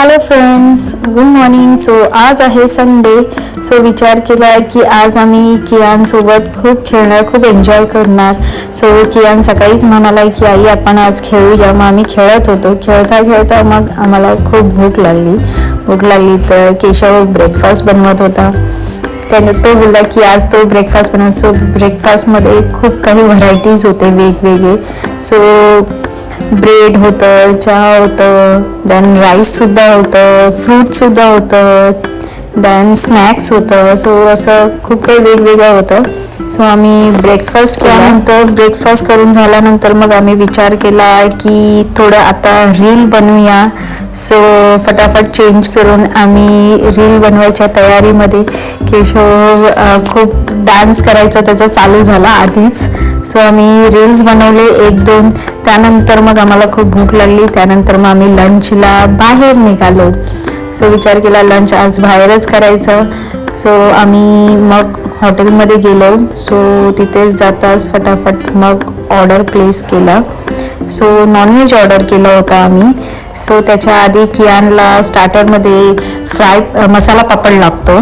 Hello friends, good morning. So आज आहे Sunday. So विचार केला आहे की आज आम्ही कियानसोबत खूप खेळणार, खूप एन्जॉय करणार. सो कियान सकाळीच म्हणाला की आई आपण आज खेळूया. मग आम्ही खेळत होतो. खेळता खेळता मग आम्हाला खूप भूक लागली तर केशव ब्रेकफास्ट बनवत होता. त्याने तो बोलला की आज तो ब्रेकफास्ट बनवत. सो ब्रेकफास्टमध्ये खूप काही व्हरायटीज होते वेगवेगळे. सो ब्रेड होतं, चहा होतं, देन राईससुद्धा होतं, फ्रूटसुद्धा होतं, देन स्नॅक्स होतं. सो असं खूप काही वेगवेगळं होतं. सो आम्ही ब्रेकफास्ट ब्रेकफास्ट करून झाल्यानंतर मग आम्ही विचार केला की थोडं आता रील बनवूया. सो फटाफट चेंज करून आम्ही रील बनवायच्या तयारीमध्ये. केशव खूप डान्स करायचा त्याचा चालू झाला आधीच. सो आम्ही रील्स बनवले 1-2. त्यानंतर मग आम्हाला खूप भूक लागली. त्यानंतर मग आम्ही लंचला बाहेर निघालो. सो विचार केला लंच आज बाहेरच करायचं. सो आम्ही मग हॉटेलमध्ये गेलो. सो तिथेच जाताच फटाफट मग ऑर्डर प्लेस केला. सो नॉनव्हेज ऑर्डर केला होता आम्ही. सो त्याच्या आधी कियानला स्टार्टरमध्ये मसाला पापड लागतो.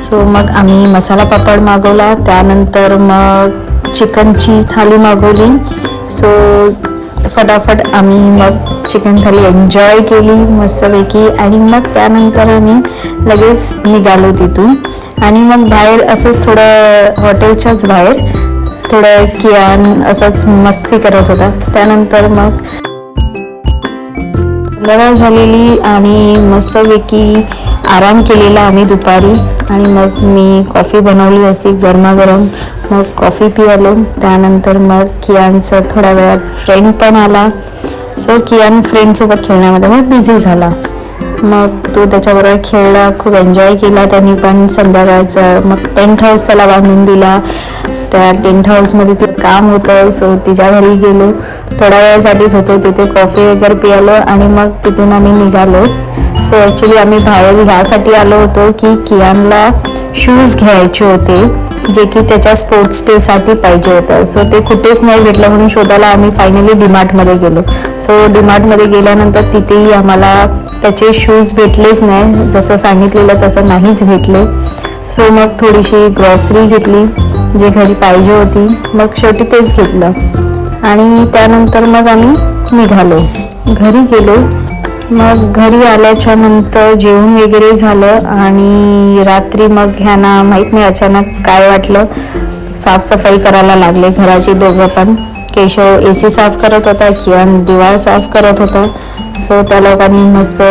सो मग आम्ही मसाला पापड मागवला. त्यानंतर मग चिकनची थाली मागवली. सो फटाफट आम्ही मग चिकन थाली एन्जॉय केली मस्तपैकी. आणि मग त्यानंतर आम्ही लगेच निघालो तिथून. आणि मग बाहेर असंच थोडं हॉटेलच्याच बाहेर थोडं कियान असंच मस्ती करत होता. त्यानंतर मग संध्याकाळ झालेली आणि मस्तपैकी आराम केलेला आम्ही दुपारी. आणि मग मी कॉफी बनवली असती गरमागरम. मग कॉफी पियालो. त्यानंतर मग कियानचा थोड्या वेळात फ्रेंड पण आला. सो कियान फ्रेंडसोबत खेळण्यामध्ये मग बिझी झाला. मग तो त्याच्याबरोबर खेळला, खूप एन्जॉय केला त्यांनी पण संध्याकाळचं. मग टेंट हाऊस त्याला बांधून दिला. त्या टेंट हाऊसमध्ये ते काम होतं. सो तिच्या घरी गेलो. थोड्या वेळासाठीच होतो तिथे. कॉफी वगैरे पियालो आणि मग तिथून आम्ही निघालो. सो ॲक्च्युली आम्ही बाहेर ह्यासाठी आलो होतो की कियानला शूज घ्यायचे होते जे की त्याच्या स्पोर्ट्स डेसाठी पाहिजे होतं. सो ते कुठेच नाही भेटलं म्हणून शोधायला आम्ही फायनली डीमार्टमध्ये गेलो. सो डीमार्टमध्ये गेल्यानंतर तिथेही आम्हाला त्याचे शूज भेटलेच नाही. जसं सांगितलेलं तसं नाहीच भेटले. सो मग थोडीशी ग्रॉसरी घेतली जे घरी पाहिजे होती. मग शेवटी तेच घेतलं. आणि त्यानंतर मग आम्ही निघालो, घरी गेलो. मग घरी आल्याच्या नंतर जेवण वगैरे झालं. आणि रात्री मग ह्यांना माहीत नाही अचानक काय वाटलं, साफसफाई करायला लागले घराची दोघं पण. केशव AC साफ करत होता, कियान दिवाळ साफ करत होता. सो त्या लोकांनी मस्त